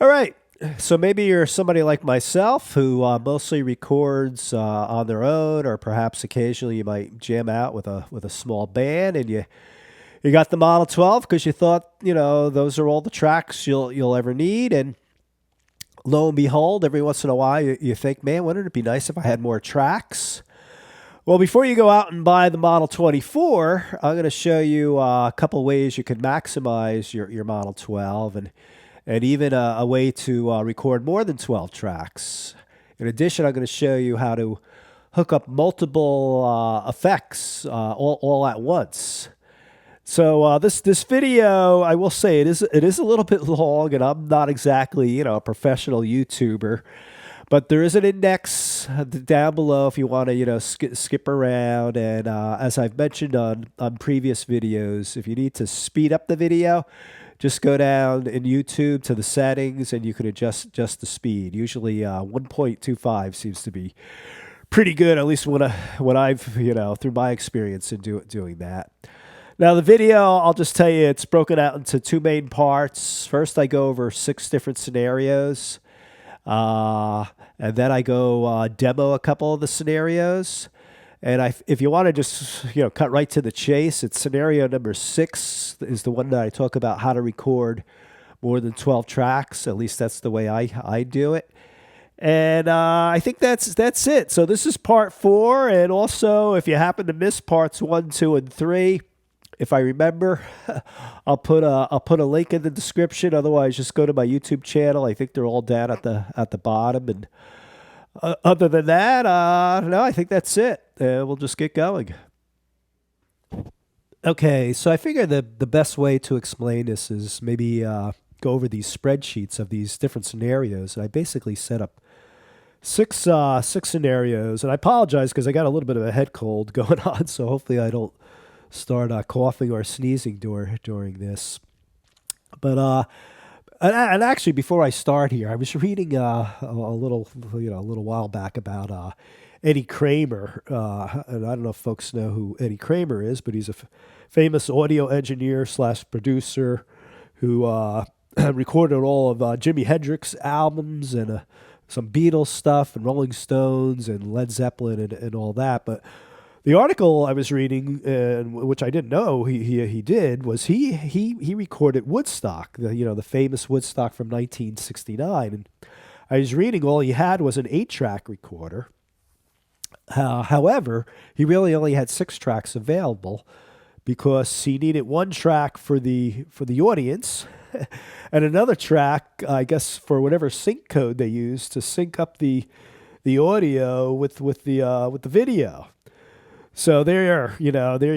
All right. So maybe you're somebody like myself who mostly records on their own, or perhaps occasionally you might jam out with a small band, and you got the Model 12 because you thought those are all the tracks you'll ever need, and lo and behold, every once in a while you think, man, wouldn't it be nice if I had more tracks? Well, before you go out and buy the Model 24, I'm going to show you a couple ways you can maximize your Model 12 and even a way to record more than 12 tracks. In addition, I'm going to show you how to hook up multiple effects all at once. So this video, I will say it is a little bit long, and I'm not exactly a professional YouTuber, but there is an index down below if you want to skip around. And as I've mentioned on previous videos, if you need to speed up the video, just go down in YouTube to the settings, and you can adjust the speed. Usually 1.25 seems to be pretty good, at least when I've through my experience in doing that. Now the video, I'll just tell you, it's broken out into two main parts. First, I go over 6 different scenarios, and then I go demo a couple of the scenarios. And if you want to just cut right to the chase, it's scenario number 6 is the one that I talk about how to record more than 12 tracks. At least that's the way I do it. And I think that's it. So this is part 4. And also, if you happen to miss parts 1, 2, and 3, if I remember, I'll put a link in the description. Otherwise, just go to my YouTube channel. I think they're all down at the bottom. And other than that, no, I think that's it. We'll just get going. Okay, so I figure the best way to explain this is maybe go over these spreadsheets of these different scenarios. And I basically set up six scenarios. And I apologize because I got a little bit of a head cold going on, so hopefully I don't start coughing or sneezing during this. But and actually, before I start here, I was reading a little while back about Eddie Kramer, and I don't know if folks know who Eddie Kramer is, but he's a famous audio engineer / producer who recorded all of Jimi Hendrix albums and some Beatles stuff and Rolling Stones and Led Zeppelin and all that. But the article I was reading, which I didn't know he did, was he recorded Woodstock, the famous Woodstock from 1969. And I was reading all he had was an 8-track recorder. However, he really only had 6 tracks available because he needed 1 track for the audience and another track, I guess, for whatever sync code they use to sync up the audio with the video. So there you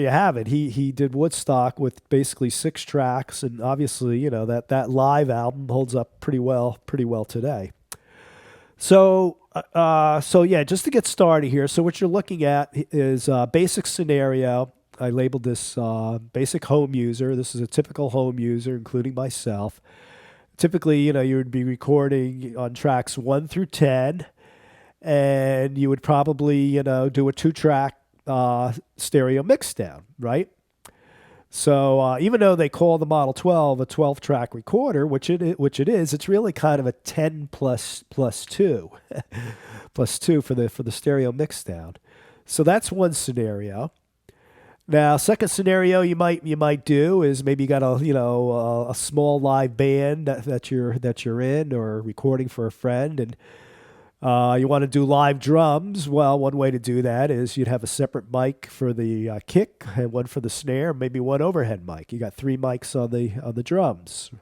have it. He did Woodstock with basically 6 tracks, and obviously, that live album holds up pretty well today. So yeah, just to get started here. So what you're looking at is basic scenario. I labeled this basic home user. This is a typical home user, including myself. Typically, you would be recording on tracks 1 through 10, and you would probably, do a 2-track stereo mix down, right? So even though they call the Model 12 a 12-track recorder, which it is, it's really kind of a 10 plus 2 plus 2 for the stereo mix down. So that's one scenario. Now, second scenario you might do is maybe you got a small live band that you're in or recording for a friend, and you want to do live drums. Well, one way to do that is you'd have a separate mic for the kick and one for the snare, maybe one overhead mic. You got 3 mics on the drums,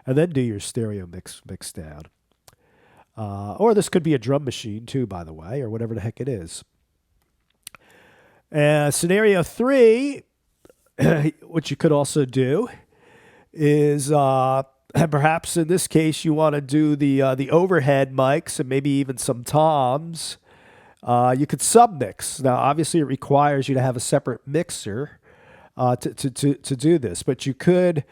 and then do your stereo mix down. Or this could be a drum machine too, by the way, or whatever the heck it is. Scenario 3, what you could also do is perhaps in this case you want to do the overhead mics and maybe even some toms. You could submix. Now, obviously, it requires you to have a separate mixer to do this, but you could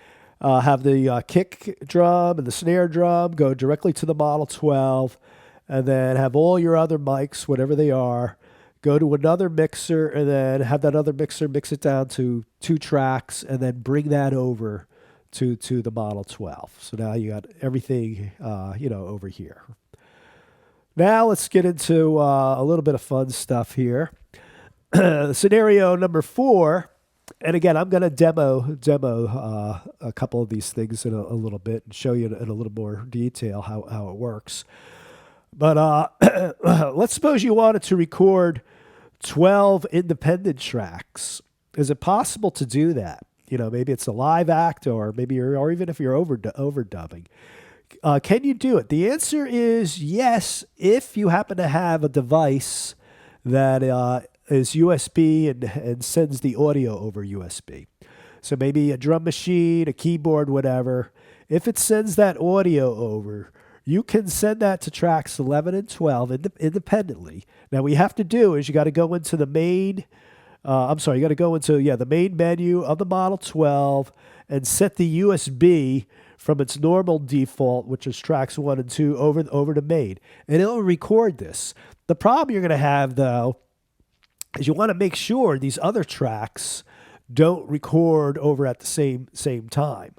have the kick drum and the snare drum go directly to the Model 12, and then have all your other mics, whatever they are, go to another mixer, and then have that other mixer mix it down to 2 tracks, and then bring that over to the Model 12. So now you got everything, over here. Now let's get into a little bit of fun stuff here. Scenario number 4, and again, I'm going to demo a couple of these things in a little bit and show you in a little more detail how it works. But let's suppose you wanted to record 12 independent tracks. Is it possible to do that? Maybe it's a live act, or or even if you're overdubbing. Can you do it? The answer is yes, if you happen to have a device that is USB and sends the audio over USB. So maybe a drum machine, a keyboard, whatever. If it sends that audio over, you can send that to tracks 11 and 12 independently. Now, what you have to do is you got to go into the main, you got to go into, the main menu of the Model 12 and set the USB from its normal default, which is tracks 1 and 2, over to main. And it'll record this. The problem you're going to have, though, is you want to make sure these other tracks don't record over at the same time.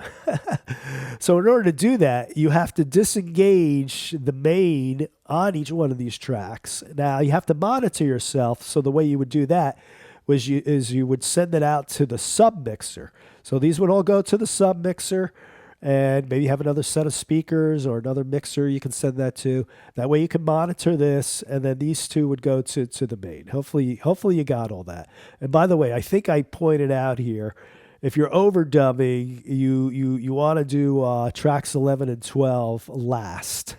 So in order to do that, you have to disengage the main on each one of these tracks. Now, you have to monitor yourself, so the way you would do that is you would send it out to the submixer. So these would all go to the submixer, and maybe have another set of speakers or another mixer you can send that to. That way you can monitor this, and then these two would go to the main. Hopefully you got all that. And by the way, I think I pointed out here, if you're overdubbing, you want to do tracks 11 and 12 last.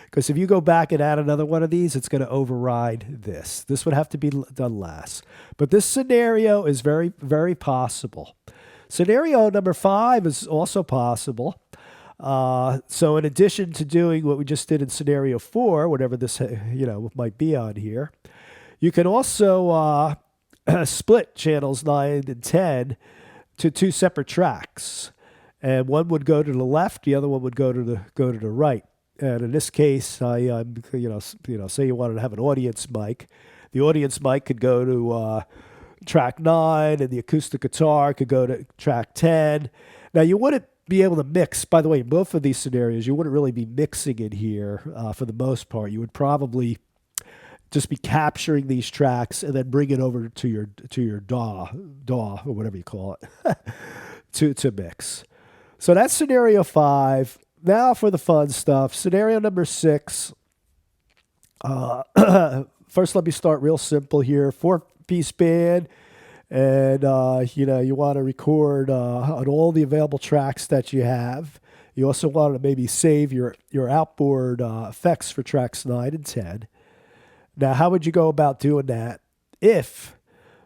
Because if you go back and add another one of these, it's going to override this. This would have to be done last. But this scenario is very, very possible. Scenario number 5 is also possible. So in addition to doing what we just did in scenario 4, whatever this might be on here, you can also split channels 9 and 10 to 2 separate tracks, and one would go to the left, the other one would go to the right. And in this case, say you wanted to have an audience mic, the audience mic could go to track 9, and the acoustic guitar could go to track 10. Now, you wouldn't be able to mix. By the way, in both of these scenarios, you wouldn't really be mixing in here for the most part. You would probably just be capturing these tracks and then bring it over to your DAW or whatever you call it to mix. So that's scenario 5. Now for the fun stuff. Scenario number 6. First, let me start real simple here. 4-piece band, and you want to record on all the available tracks that you have. You also want to maybe save your outboard effects for tracks 9 and 10. Now, how would you go about doing that if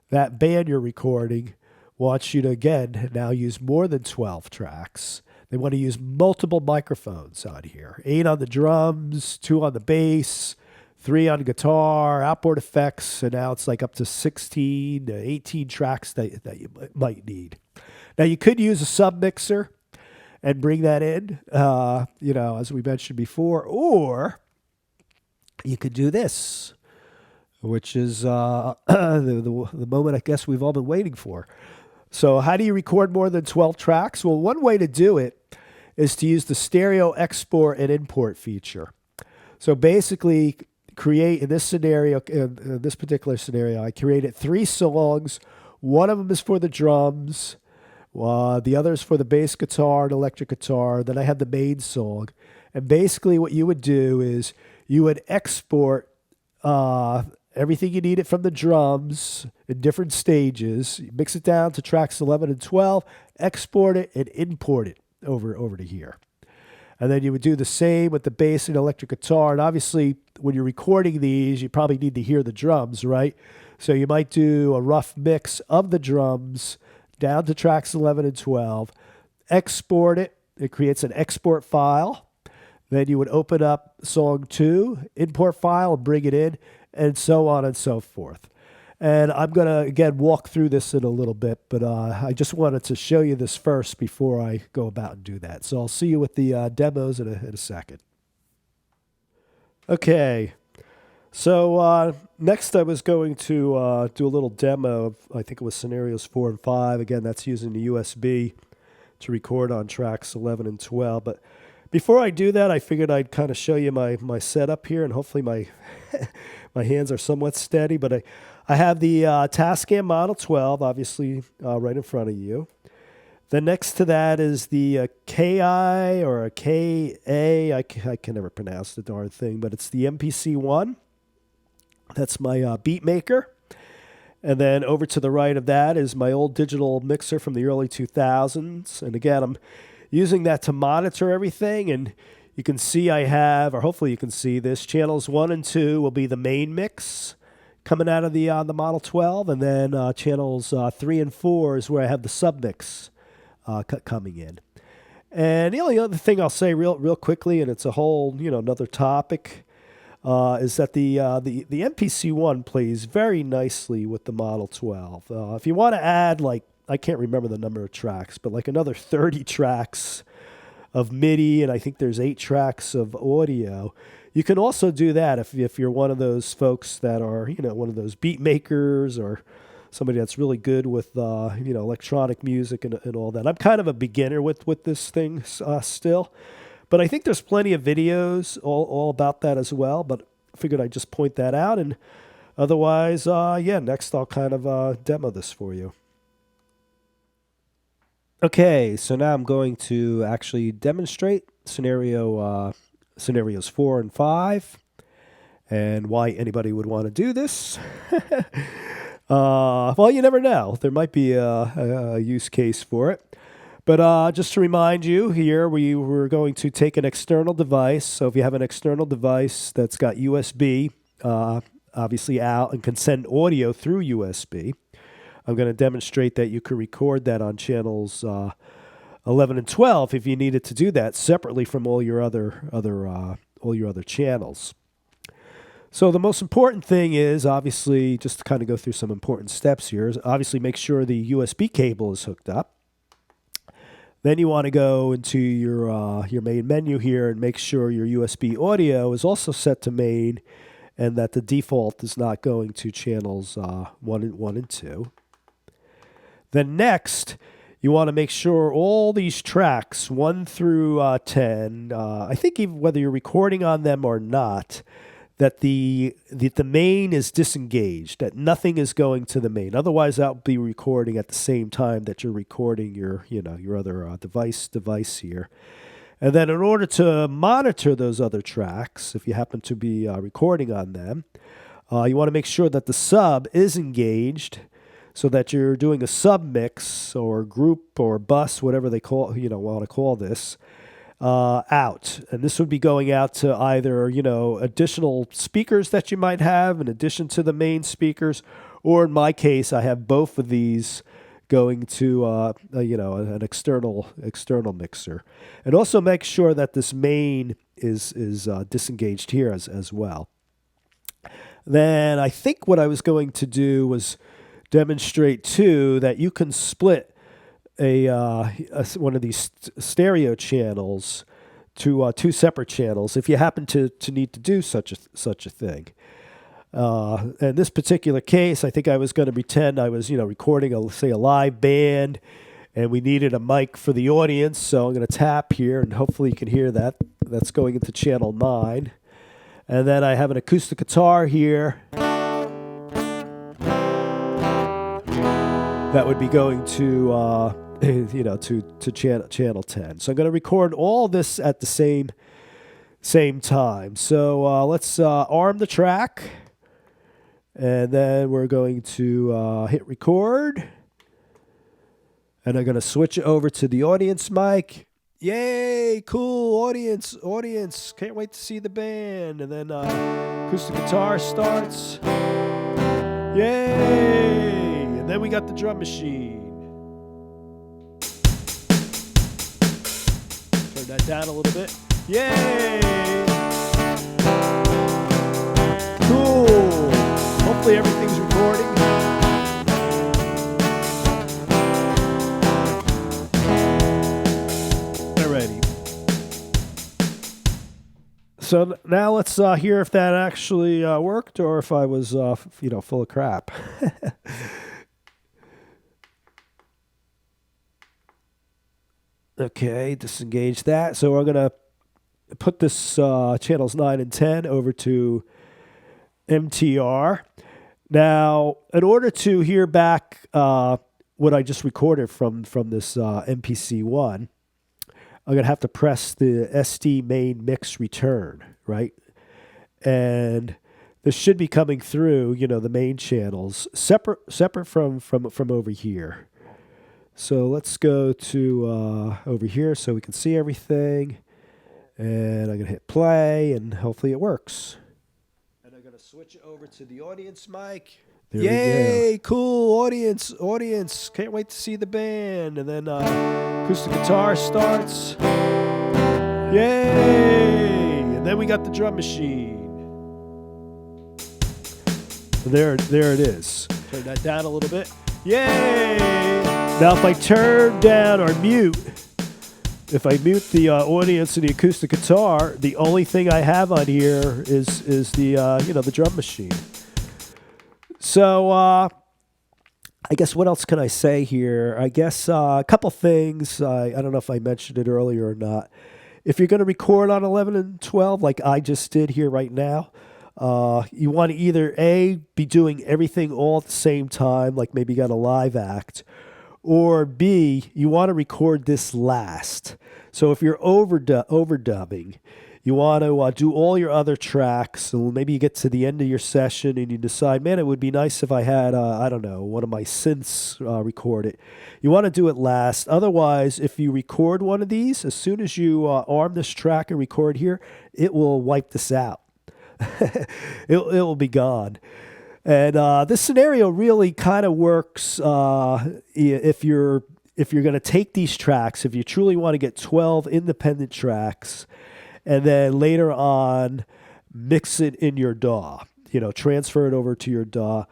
that band you're recording wants you to, again, now use more than 12 tracks? They want to use multiple microphones on here. 8 on the drums, 2 on the bass, 3 on guitar, outboard effects, and now it's like up to 16 to 18 tracks that you might need. Now, you could use a submixer and bring that in, as we mentioned before, or you could do this, which is the moment I guess we've all been waiting for. So how do you record more than 12 tracks? Well, one way to do it is to use the stereo export and import feature. So basically, in this particular scenario, I created 3 songs. One of them is for the drums. The other is for the bass guitar and electric guitar. Then I have the main song. And basically what you would do is you would export everything you needed from the drums in different stages, mix it down to tracks 11 and 12, export it, and import it over to here. And then you would do the same with the bass and electric guitar. And obviously, when you're recording these, you probably need to hear the drums, right? So you might do a rough mix of the drums down to tracks 11 and 12, export it. It creates an export file. Then you would open up song 2, import file, and bring it in, and so on and so forth. And I'm going to, again, walk through this in a little bit, but I just wanted to show you this first before I go about and do that. So I'll see you with the demos in a second. Okay, so next I was going to do a little demo of, I think it was scenarios 4 and 5. Again, that's using the USB to record on tracks 11 and 12. But before I do that, I figured I'd kind of show you my setup here, and hopefully my my hands are somewhat steady. But I have the Tascam Model 12, obviously, right in front of you. Then next to that is the KI or a KA. I can never pronounce the darn thing, but it's the MPC-1. That's my beat maker. And then over to the right of that is my old digital mixer from the early 2000s. And again, I'm using that to monitor everything. And you can see I have, or hopefully you can see this, channels 1 and 2 will be the main mix coming out of the Model 12. And then channels 3 and 4 is where I have the submix coming in. And the only other thing I'll say real quickly, and it's a whole, another topic, is that the MPC-1 plays very nicely with the Model 12. If you want to add, I can't remember the number of tracks, but another 30 tracks of MIDI, and I think there's 8 tracks of audio, you can also do that if you're one of those folks that are, one of those beat makers or somebody that's really good with, electronic music and all that. I'm kind of a beginner with this thing still. But I think there's plenty of videos all about that as well. But I figured I'd just point that out. And otherwise, next I'll kind of demo this for you. Okay, so now I'm going to actually demonstrate scenarios 4 and 5 and why anybody would want to do this. Well, you never know. There might be a use case for it. But just to remind you here, we're going to take an external device. So if you have an external device that's got USB, obviously out, and can send audio through USB, I'm going to demonstrate that you can record that on channels 11 and 12 if you needed to do that separately from all your other channels. So the most important thing is, obviously, just to kind of go through some important steps here, is obviously make sure the USB cable is hooked up. Then you want to go into your main menu here and make sure your USB audio is also set to main and that the default is not going to channels 1 and 2. Then next, you want to make sure all these tracks, 1 through 10, I think even whether you're recording on them or not, that the main is disengaged, that nothing is going to the main. Otherwise, that will be recording at the same time that you're recording your other device here. And then in order to monitor those other tracks, if you happen to be recording on them, you want to make sure that the sub is engaged so that you're doing a sub mix or group or bus, whatever they want to call this, out. And this would be going out to either, additional speakers that you might have in addition to the main speakers, or in my case, I have both of these going to, an external mixer. And also make sure that this main is disengaged here as well. Then I think what I was going to do was demonstrate too that you can split one of these stereo channels to 2 separate channels if you happen to need to do such a thing. In this particular case, I think I was going to pretend I was recording a live band, and we needed a mic for the audience. So I'm going to tap here, and hopefully you can hear that. That's going into channel 9, and then I have an acoustic guitar here. That would be going to to channel 10. So I'm going to record all this at the same time. So let's arm the track, and then we're going to hit record, and I'm going to switch over to the audience mic. Yay, cool, audience, can't wait to see the band. And then acoustic guitar starts. Yay, and then we got the drum machine. That down a little bit. Yay! Cool. Hopefully everything's recording. Alrighty. So now let's hear if that actually worked or if I was, full of crap. Okay, disengage that. So we're gonna put this channels 9 and 10 over to MTR. Now, in order to hear back what I just recorded from this MPC1, I'm going to have to press the SD main mix return, right? And this should be coming through, the main channels, separate from over here. So let's go to over here so we can see everything. And I'm going to hit play, and hopefully it works. And I'm going to switch it over to the audience mic. There Yay, cool, audience. Can't wait to see the band. And then acoustic guitar starts. Yay! And then we got the drum machine. There it is. Turn that down a little bit. Yay! Now if I turn down or mute, if I mute the audience and the acoustic guitar, the only thing I have on here is the the drum machine. So I guess what else can I say here? I guess a couple things. I don't know if I mentioned it earlier or not. If you're going to record on 11 and 12, like I just did here right now, you want to either A, be doing everything all at the same time, like maybe you got a live act, or B, you want to record this last. So if you're overdubbing, you want to do all your other tracks, and maybe you get to the end of your session and you decide, man, it would be nice if I had, I don't know, one of my synths recorded. You want to do it last. Otherwise, if you record one of these, as soon as you arm this track and record here, it will wipe this out. it will be gone. And this scenario really kind of works if you're going to take these tracks, if you truly want to get 12 independent tracks, and then later on mix it in your DAW, transfer it over to your DAW,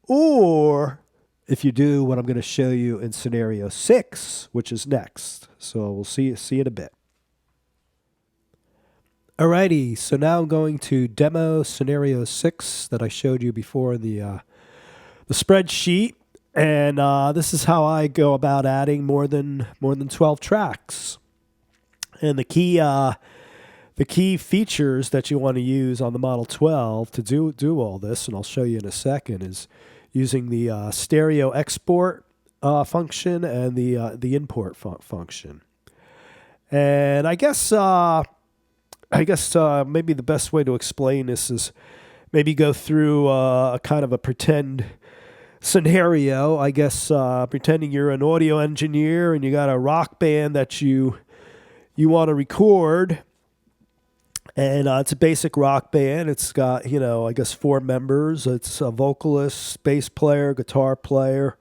or if you do what I'm going to show you in scenario 6, which is next. So we'll see in a bit. Alrighty, so now I'm going to demo scenario 6 that I showed you before in the spreadsheet, and this is how I go about adding more than 12 tracks. And the key features that you want to use on the Model 12 to do all this, and I'll show you in a second, is using the stereo export function and the import function. And I guess maybe the best way to explain this is maybe go through a kind of a pretend scenario. I guess pretending you're an audio engineer and you got a rock band that you want to record, and it's a basic rock band. It's got I guess 4 members. It's a vocalist, bass player, guitar player,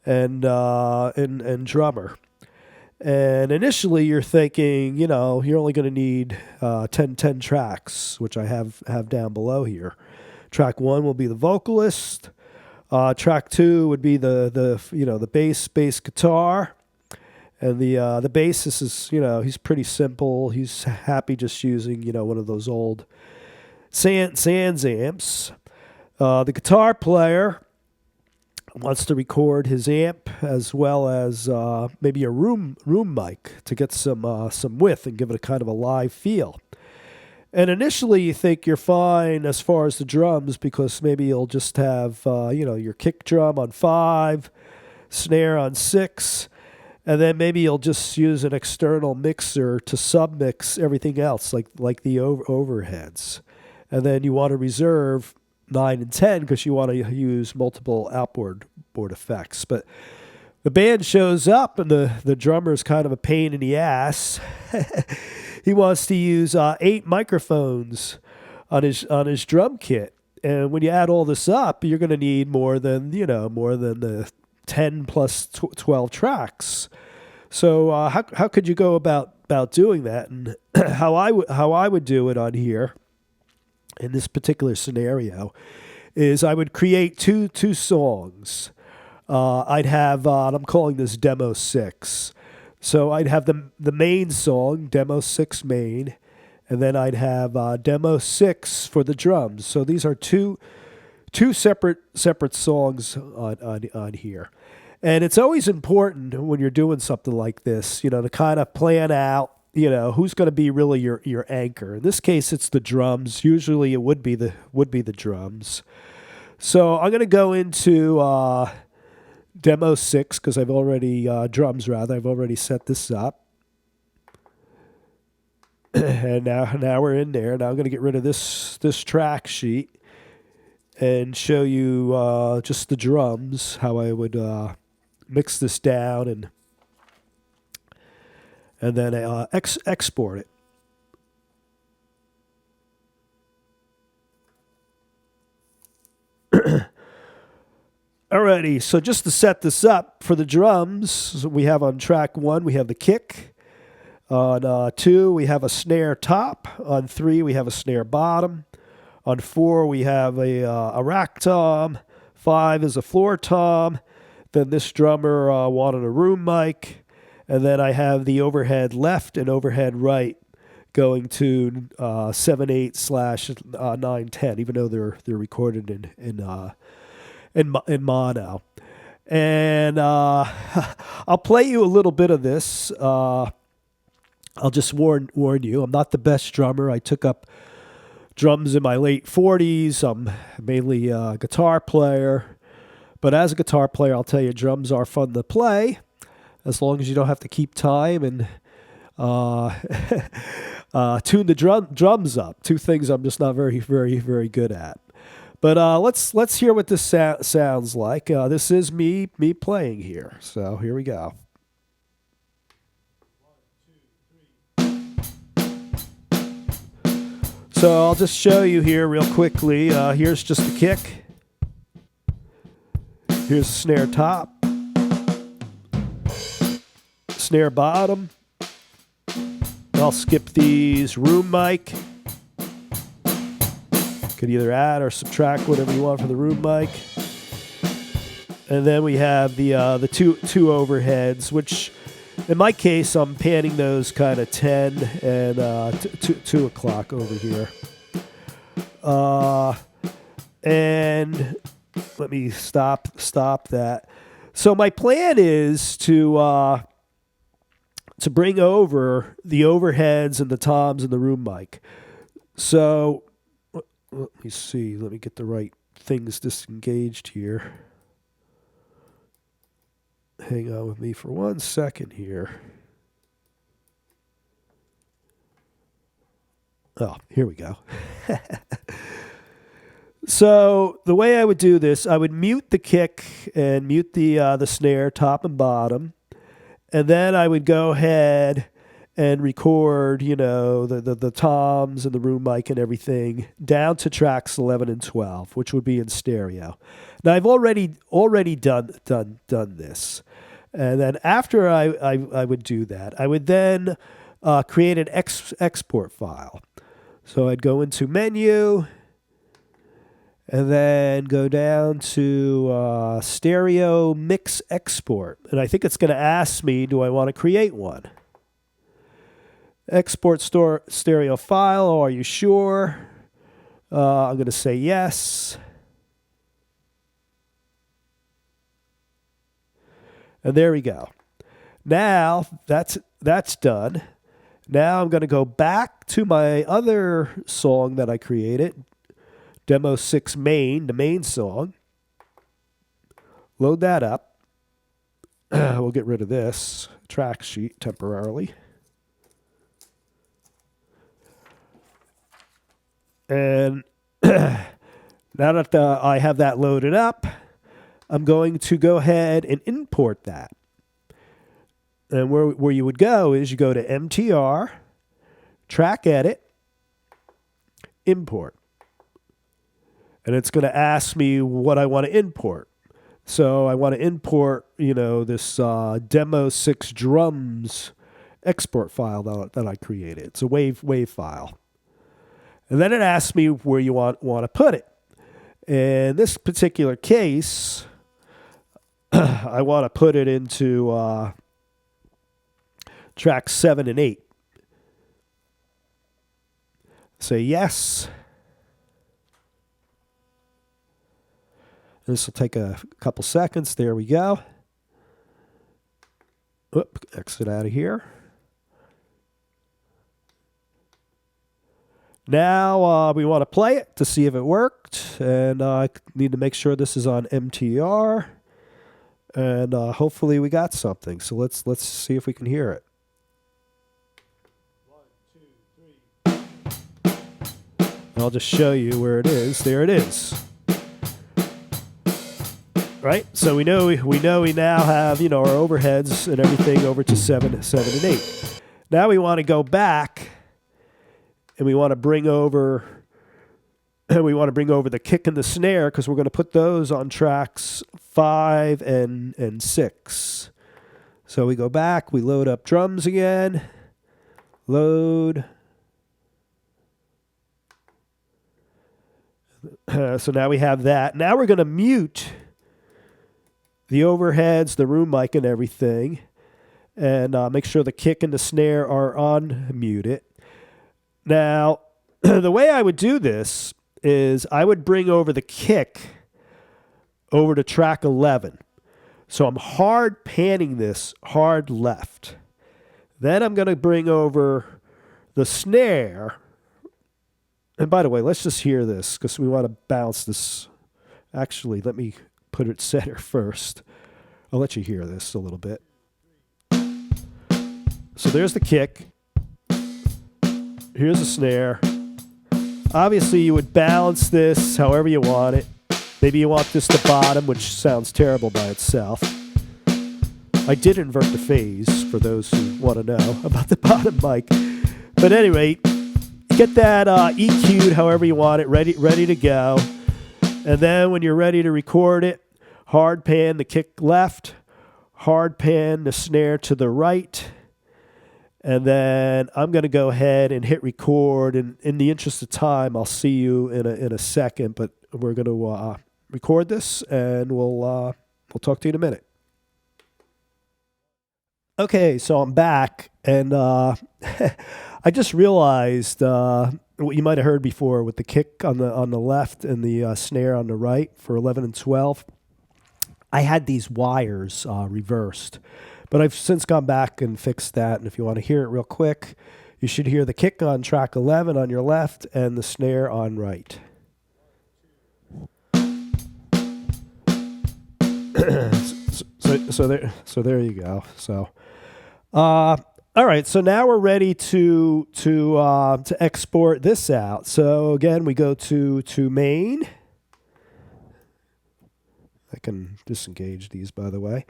and drummer. And initially, you're thinking, you're only going to need 10 tracks, which I have down below here. Track 1 will be the vocalist. Track 2 would be the bass guitar, and the bassist is he's pretty simple. He's happy just using one of those old Sans amps. The guitar player wants to record his amp as well as maybe a room mic to get some width and give it a kind of a live feel. And initially you think you're fine as far as the drums, because maybe you'll just have your kick drum on 5, snare on 6, and then maybe you'll just use an external mixer to submix everything else, like the overheads. And then you want to reserve 9 and 10 because you want to use multiple outboard effects. But the band shows up, and the drummer is kind of a pain in the ass. He wants to use 8 microphones on his drum kit, and when you add all this up, you're going to need more than the 10 plus 12 tracks. So how could you go about doing that? And how I would do it on here in this particular scenario is I would create two songs. I'd have I'm calling this demo 6. So I'd have the main song, demo 6 main, and then I'd have demo 6 for the drums. So these are two separate songs on here. And it's always important when you're doing something like this, to kind of plan out, who's going to be really your anchor. In this case, it's the drums. Usually, it would be the drums. So I'm going to go into demo 6 because I've already drums rather. I've already set this up. And now we're in there. Now I'm going to get rid of this track sheet and show you just the drums, how I would mix this down and then export it. Alrighty, so just to set this up for the drums, we have on track 1 we have the kick. On 2, we have a snare top. On 3, we have a snare bottom. On 4, we have a rack tom. 5 is a floor tom. Then this drummer wanted a room mic. And then I have the overhead left and overhead right going to 7/8/9/10, even though they're recorded in mono. And I'll play you a little bit of this. I'll just warn you, I'm not the best drummer. I took up drums in my late 40s. I'm mainly a guitar player. But as a guitar player, I'll tell you, drums are fun to play as long as you don't have to keep time and tune the drums up. Two things I'm just not very, very, very good at. But let's hear what this sounds like. This is me playing here. So here we go. So I'll just show you here real quickly. Here's just the kick. Here's the snare top. Snare bottom. I'll skip these. Room mic. Could either add or subtract whatever you want for the room mic. And then we have the two overheads, which in my case, I'm panning those kind of 10 and 2 o'clock over here. And let me stop that. So my plan is to bring over the overheads and the toms and the room mic. So let me see. Let me get the right things disengaged here. Hang on with me for 1 second here. Oh, here we go. So the way I would do this, I would mute the kick and mute the snare, top and bottom, and then I would go ahead and record, the toms and the room mic and everything down to tracks 11 and 12, which would be in stereo. Now I've already done this, and then after I would do that, I would then create an export file. So I'd go into menu, and then go down to stereo mix export, and I think it's going to ask me, do I want to create one? Export stereo file. Are you sure? I'm going to say yes. And there we go. Now that's done. Now I'm going to go back to my other song that I created, Demo 6 main, the main song. Load that up. We'll get rid of this track sheet temporarily. And now that I have that loaded up, I'm going to go ahead and import that. And where you would go is you go to MTR, track edit, import. And it's going to ask me what I want to import. So I want to import, this Demo 6 drums export file that I created. It's a wave file. And then it asks me where you want to put it. In this particular case, I want to put it into tracks 7 and 8. Say yes. This will take a couple seconds. There we go. Exit out of here. Now we want to play it to see if it worked, and I need to make sure this is on MTR, and hopefully we got something. So let's see if we can hear it. 1, 2, 3. I'll just show you where it is. There it is. Right, so we know we now have our overheads and everything over to 7 and 8. Now we want to go back, and we want to bring over the kick and the snare, because we're going to put those on tracks 5 and 6. So we go back, we load up drums again, load. So now we have that. Now we're going to mute the overheads, the room mic, and everything, and make sure the kick and the snare are unmuted. Now, the way I would do this is I would bring over the kick over to track 11. So I'm hard panning this hard left. Then I'm going to bring over the snare. And by the way, let's just hear this, because we want to bounce this. Actually, let me put it center first. I'll let you hear this a little bit. So there's the kick. Here's the snare. Obviously, you would balance this however you want it. Maybe you want this to bottom, which sounds terrible by itself. I did invert the phase for those who want to know about the bottom mic. But at any rate, get that EQ'd however you want it, ready to go. And then when you're ready to record it, hard pan the kick left, hard pan the snare to the right, and then I'm going to go ahead and hit record. And in the interest of time, I'll see you in a second, but we're going to record this, and we'll talk to you in a minute. Okay, so I'm back, and I just realized what you might have heard before with the kick on the left and the snare on the right for 11 and 12. I had these wires reversed, but I've since gone back and fixed that. And if you want to hear it real quick, you should hear the kick on track 11 on your left and the snare on right. So there you go. So, all right. So now we're ready to export this out. So again, we go to main. I can disengage these, by the way.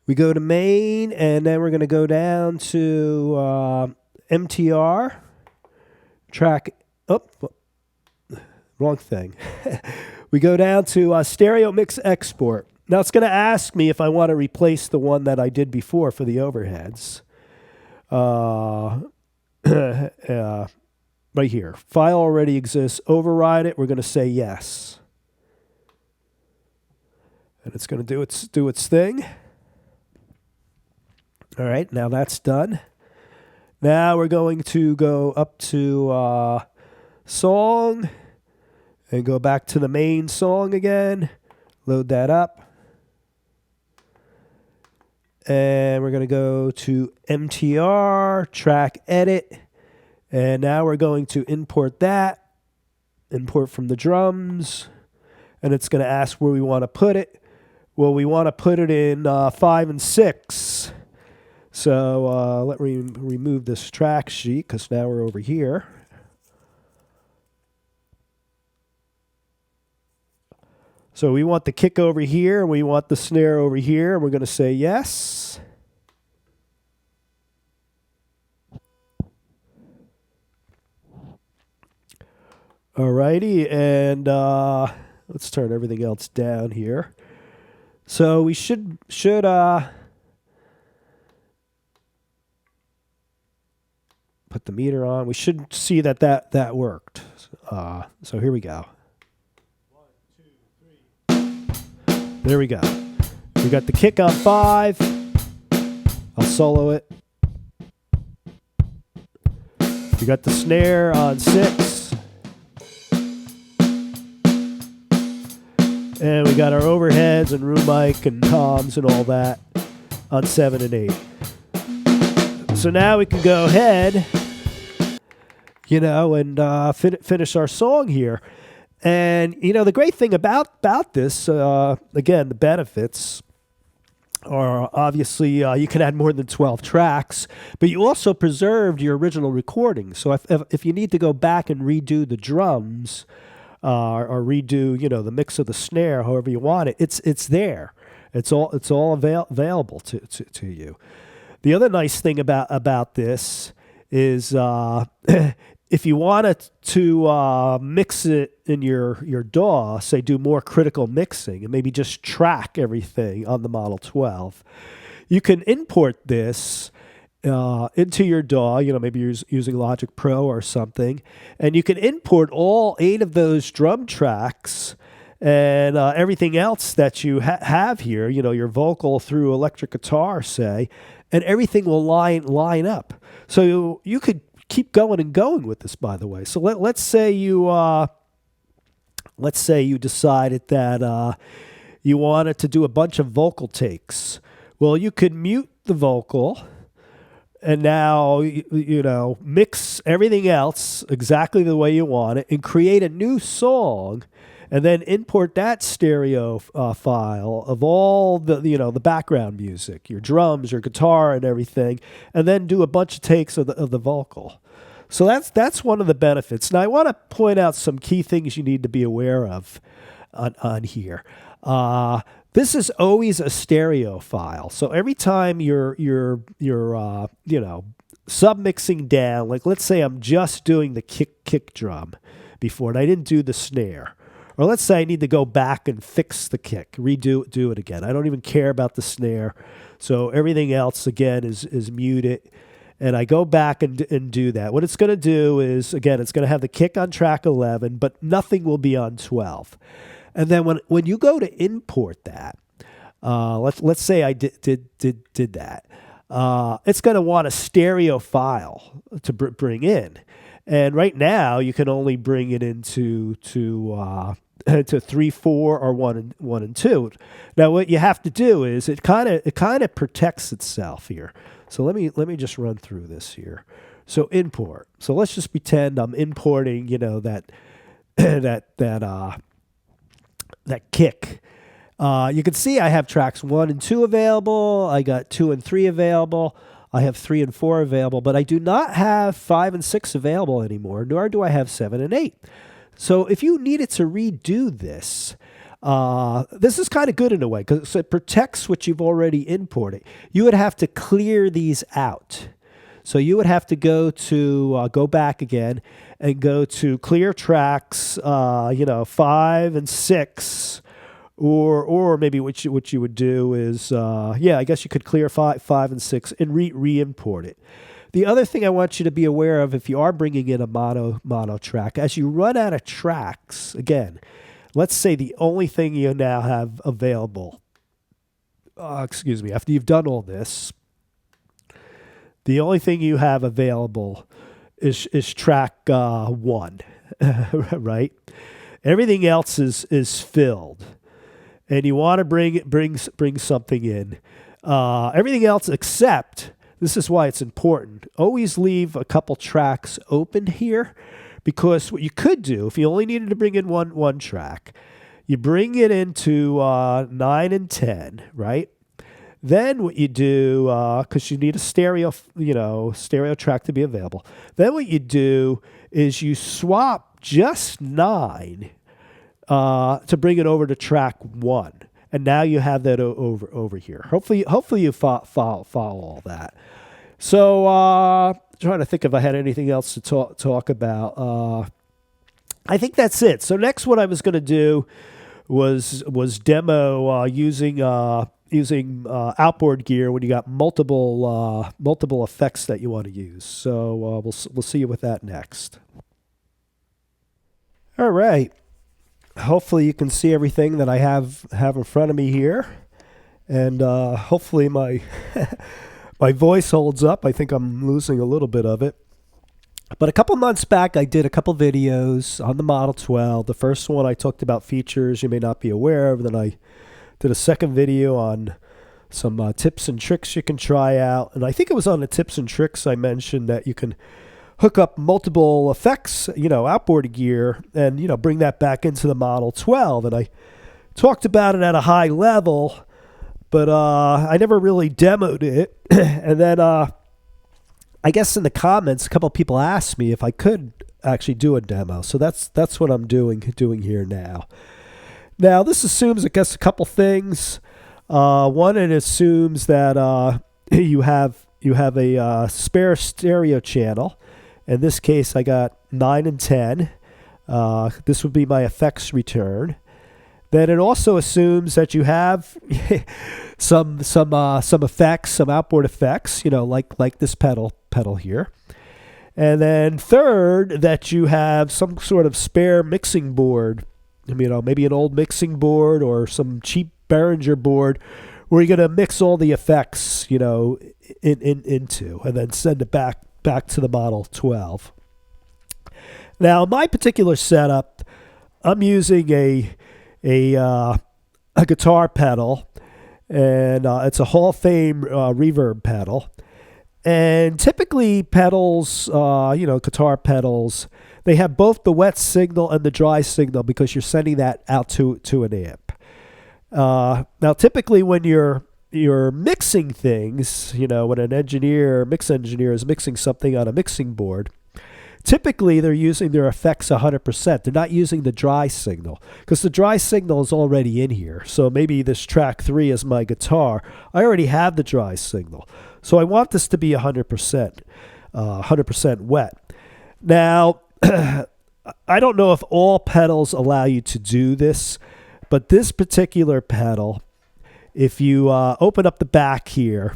We go to main, and then we're going to go down to MTR. Track. Oh, wrong thing. We go down to stereo mix export. Now it's going to ask me if I want to replace the one that I did before for the overheads. Right here. File already exists. Override it. We're going to say yes. And it's going to do its thing. All right, now that's done. Now we're going to go up to song and go back to the main song again. Load that up. And we're going to go to MTR, track edit. And now we're going to import that. Import from the drums. And it's going to ask where we want to put it. Well, we want to put it in 5 and 6. So let me remove this track sheet, because now we're over here. So we want the kick over here, and we want the snare over here, and we're going to say yes. Alrighty, and let's turn everything else down here. So we should put the meter on. We should see that worked. So here we go. 1, 2, 3. There we go. We got the kick on 5. I'll solo it. We got the snare on 6. And we got our overheads and room mic and toms and all that on 7 and 8. So now we can go ahead, you know, and finish our song here. And, you know, the great thing about this, again, the benefits are obviously you can add more than 12 tracks, but you also preserved your original recording. So if you need to go back and redo the drums or redo, you know, the mix of the snare, however you want it, it's there. It's all available to you. The other nice thing about this is if you wanted to mix it in your DAW, say do more critical mixing and maybe just track everything on the Model 12, you can import this into your DAW, you know, maybe you're using Logic Pro or something, and you can import all 8 of those drum tracks and everything else that you have here, you know, your vocal through electric guitar, say, and everything will line up. So you could keep going and going with this, by the way. So let's say you decided that you wanted to do a bunch of vocal takes. Well, you could mute the vocal and now, you know, mix everything else exactly the way you want it and create a new song, and then import that stereo file of all the, you know, the background music, your drums, your guitar, and everything, and then do a bunch of takes of the vocal. So that's one of the benefits. Now I want to point out some key things you need to be aware of on here. This is always a stereo file. So every time you're you know, submixing down, like let's say I'm just doing the kick drum before and I didn't do the snare. Or let's say I need to go back and fix the kick, do it again. I don't even care about the snare. So everything else, again, is muted. And I go back and do that. What it's going to do is, again, it's going to have the kick on track 11, but nothing will be on 12. And then when you go to import that, let's say I did that, it's going to want a stereo file to bring in. And right now, you can only bring it into to 3, 4, or 1 and 2. Now, what you have to do is it kind of protects itself here. So let me just run through this here. So import. So let's just pretend I'm importing, you know, that kick. You can see I have tracks 1 and 2 available. I got 2 and 3 available. I have 3 and 4 available, but I do not have 5 and 6 available anymore, nor do I have 7 and 8. So if you needed to redo this, this is kind of good in a way because it protects what you've already imported. You would have to clear these out. So you would have to go back again and go to clear tracks, 5 and 6. Or maybe what you would do is, I guess you could clear 5 and 6 and re-import it. The other thing I want you to be aware of, if you are bringing in a mono track, as you run out of tracks, again, let's say the only thing you now have available, after you've done all this, the only thing you have available is track 1, right? Everything else is filled. And you want to bring something in. Everything else except, this is why it's important, always leave a couple tracks open here, because what you could do, if you only needed to bring in one track, you bring it into 9 and 10, right? Then what you do, because you need a stereo track to be available, then what you do is you swap just 9 to bring it over to track 1, and now you have that over here. Hopefully you follow all that. So trying to think if I had anything else to talk about. I think that's it. So next, what I was going to do was demo using outboard gear when you got multiple effects that you want to use. So we'll see you with that next. All right. Hopefully you can see everything that I have in front of me here, and hopefully my my voice holds up. I think I'm losing a little bit of it. But a couple months back, I did a couple videos on the Model 12. The first one I talked about features you may not be aware of. Then I did a second video on tips and tricks you can try out. And I think it was on the tips and tricks I mentioned that you can hook up multiple effects, outboard gear, and, bring that back into the Model 12. And I talked about it at a high level, but I never really demoed it. And then I guess in the comments, a couple of people asked me if I could actually do a demo. So that's what I'm doing here now. Now, this assumes, I guess, a couple things. One, it assumes that you have a spare stereo channel. In this case, I got 9 and 10. This would be my effects return. Then it also assumes that you have some effects, some outboard effects, like this pedal here. And then third, that you have some sort of spare mixing board, maybe an old mixing board or some cheap Behringer board where you're going to mix all the effects, into, and then send it back to the Model 12. Now, my particular setup, I'm using a guitar pedal, and it's a Hall of Fame reverb pedal. And typically pedals, guitar pedals, they have both the wet signal and the dry signal because you're sending that out to an amp. Now, typically when you're mixing things, when an mix engineer is mixing something on a mixing board, typically they're using their effects 100%. They're not using the dry signal because the dry signal is already in here. So maybe this track 3 is my guitar. I already have the dry signal. So I want this to be 100% wet. Now, I don't know if all pedals allow you to do this, but this particular pedal, if you open up the back here,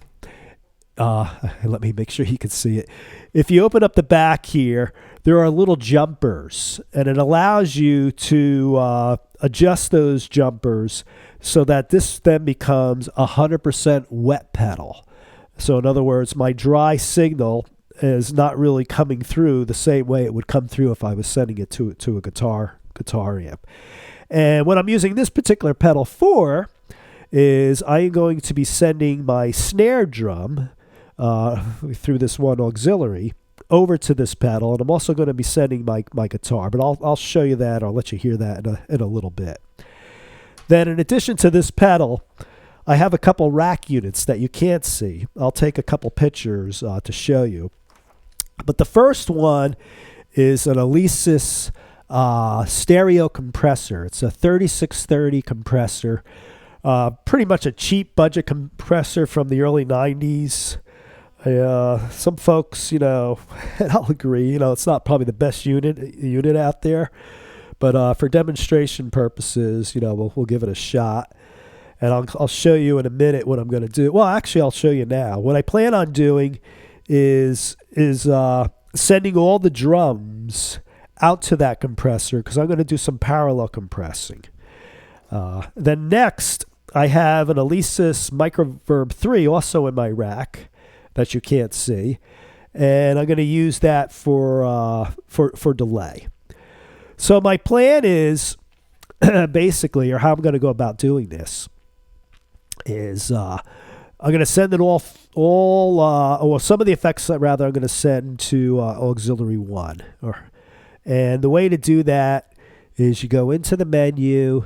let me make sure you can see it. If you open up the back here, there are little jumpers, and it allows you to adjust those jumpers so that this then becomes 100% wet pedal. So in other words, my dry signal is not really coming through the same way it would come through if I was sending it to a guitar amp. And what I'm using this particular pedal for is I am going to be sending my snare drum through this one auxiliary over to this pedal, and I'm also going to be sending my guitar, but I'll show you that. I'll let you hear that in a little bit. Then in addition to this pedal, I have a couple rack units that you can't see. I'll take a couple pictures to show you. But the first one is an Alesis stereo compressor. It's a 3630 compressor, pretty much a cheap budget compressor from the early 90s. Some folks, and I'll agree, it's not probably the best unit out there, but for demonstration purposes, we'll give it a shot. And I'll show you in a minute what I'm going to do. Well, actually, I'll show you now. What I plan on doing is sending all the drums out to that compressor because I'm going to do some parallel compressing. Then next, I have an Alesis Microverb 3 also in my rack that you can't see, and I'm going to use that for delay. So my plan is basically, or how I'm going to go about doing this, is I'm going to send it or some of the effects rather I'm going to send to auxiliary 1. And the way to do that is you go into the menu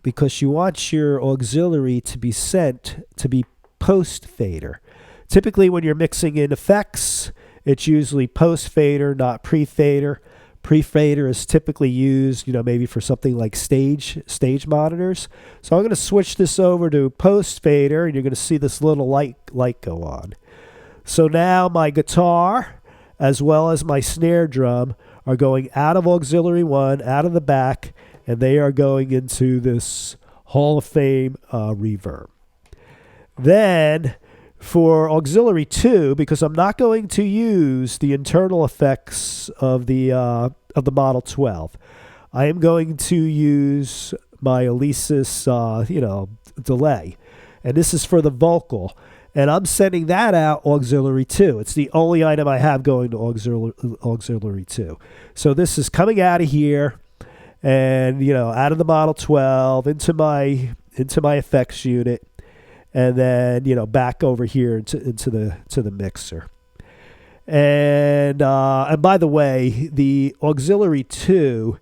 because you want your auxiliary to be sent to be post fader. Typically when you're mixing in effects, it's usually post fader, not pre fader. Pre-fader is typically used, maybe for something like stage monitors. So I'm going to switch this over to post-fader, and you're going to see this little light go on. So now my guitar, as well as my snare drum, are going out of auxiliary 1, out of the back, and they are going into this Hall of Fame reverb. Then for auxiliary 2, because I'm not going to use the internal effects of the Model 12, I am going to use my Alesis, delay, and this is for the vocal, and I'm sending that out auxiliary 2. It's the only item I have going to auxiliary 2. So this is coming out of here, and out of the Model 12 into my effects unit. and then back over here into the mixer. And by the way, the auxiliary 2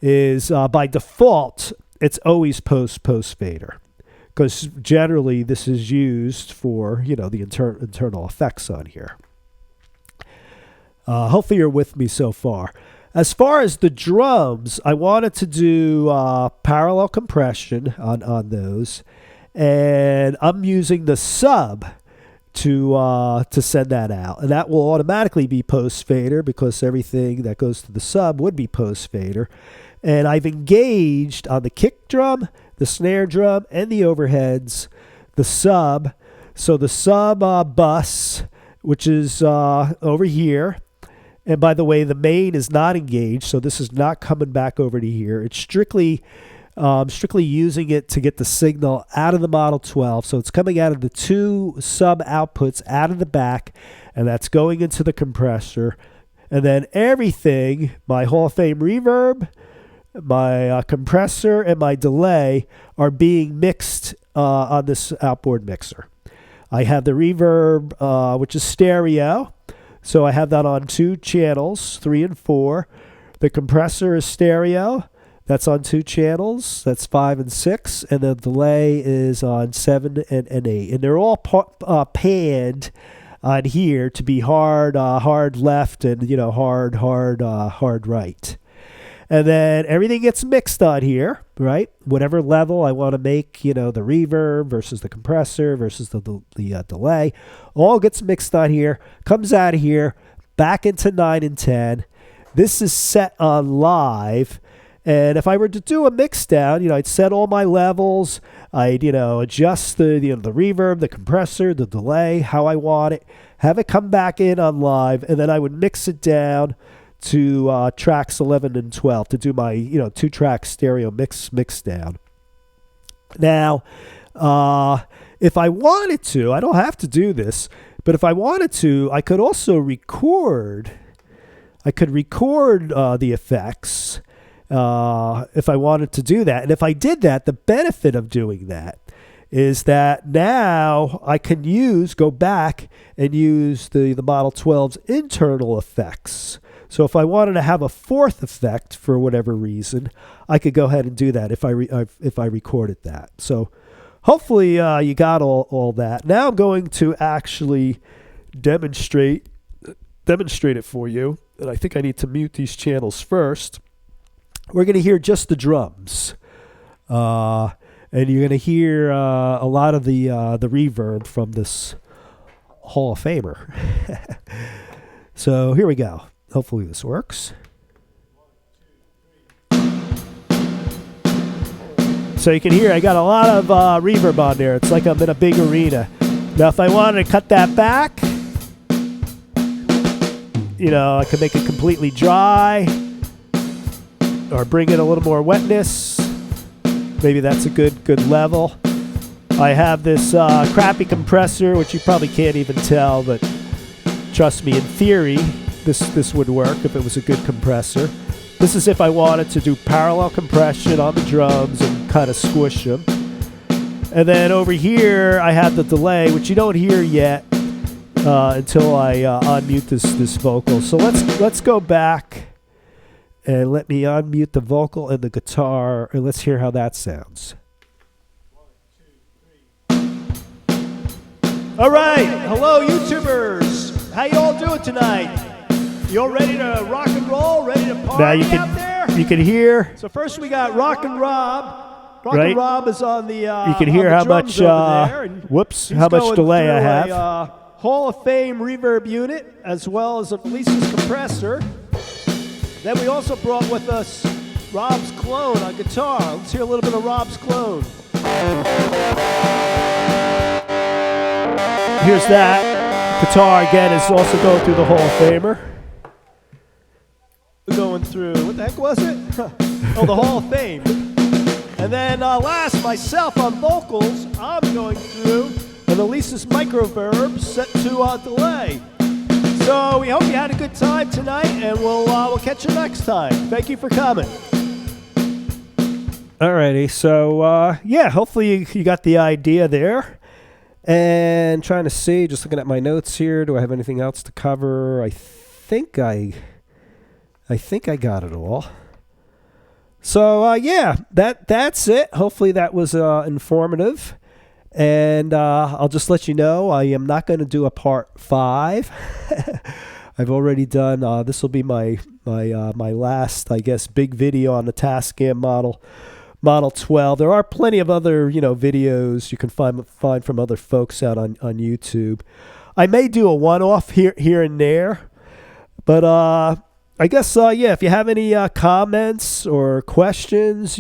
is by default it's always post fader, because generally this is used for the internal effects on here. Hopefully you're with me so far. As far as the drums, I wanted to do parallel compression on those, and I'm using the sub to send that out, and that will automatically be post fader because everything that goes to the sub would be post fader. And I've engaged on the kick drum, the snare drum, and the overheads the sub. So the sub bus, which is over here. And by the way, the main is not engaged, so this is not coming back over to here. It's strictly using it to get the signal out of the Model 12. So it's coming out of the 2 sub outputs out of the back, and that's going into the compressor. And then everything, my Hall of Fame reverb, my compressor, and my delay are being mixed on this outboard mixer. I have the reverb, which is stereo. So I have that on 2 channels, 3 and 4. The compressor is stereo. That's on 2 channels. That's 5 and 6. And the delay is on 7 and 8. And they're all panned on here to be hard left and hard right. And then everything gets mixed on here, right? Whatever level I want to make, the reverb versus the compressor versus the delay, all gets mixed on here, comes out of here, back into 9 and 10. This is set on live. And if I were to do a mix down, I'd set all my levels. I'd, adjust the reverb, the compressor, the delay, how I want it, have it come back in on live, and then I would mix it down to tracks 11 and 12 to do my 2-track stereo mix down. Now, if I wanted to, I don't have to do this, but if I wanted to, I could also record. I could record the effects if I wanted to do that. And if I did that, the benefit of doing that is that now I can go back and use the Model 12's internal effects. So if I wanted to have a 4th effect for whatever reason, I could go ahead and do that if I recorded that. So hopefully you got all that. Now I'm going to actually demonstrate it for you. And I think I need to mute these channels first. We're going to hear just the drums. And you're going to hear a lot of the reverb from this Hall of Famer. So here we go. Hopefully this works. So you can hear I got a lot of reverb on there. It's like I'm in a big arena. Now if I wanted to cut that back, I could make it completely dry or bring in a little more wetness. Maybe that's a good level. I have this crappy compressor, which you probably can't even tell, but trust me, in theory, this would work if it was a good compressor. This is if I wanted to do parallel compression on the drums and kind of squish them. And then over here, I have the delay, which you don't hear yet until I unmute this vocal. So let's go back and let me unmute the vocal and the guitar, and let's hear how that sounds. 1, 2, 3. All right, hello YouTubers. How you all doing tonight? You all ready to rock and roll? Ready to party out there? You can hear. So first we got Rock and Rob. Rock and Rob is on the. You can hear how much. Whoops! How much delay I have. Hall of Fame reverb unit, as well as Lisa's compressor. Then we also brought with us Rob's clone on guitar. Let's hear a little bit of Rob's clone. Here's that. Guitar again is also going through the Hall of Famer. We're going through, what the heck was it? Oh, the Hall of Fame. And then last, myself on vocals, I'm going through an Elisa's microverb set to delay. So we hope you had a good time tonight, and we'll catch you next time. Thank you for coming. Alrighty, so yeah, hopefully you got the idea there. And trying to see, just looking at my notes here, do I have anything else to cover? I think I got it all. So yeah, that's it. Hopefully that was informative. And I'll just let you know I am not going to do a part 5. I've already done. This will be my last, I guess, big video on the Tascam Model 12. There are plenty of other videos you can find from other folks out on YouTube. I may do a one-off here and there, but I guess yeah. If you have any comments or questions,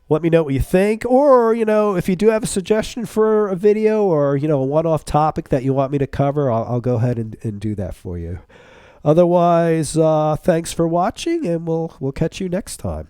let me know what you think. Or if you do have a suggestion for a video or a one-off topic that you want me to cover, I'll go ahead and do that for you. Otherwise, thanks for watching, and we'll catch you next time.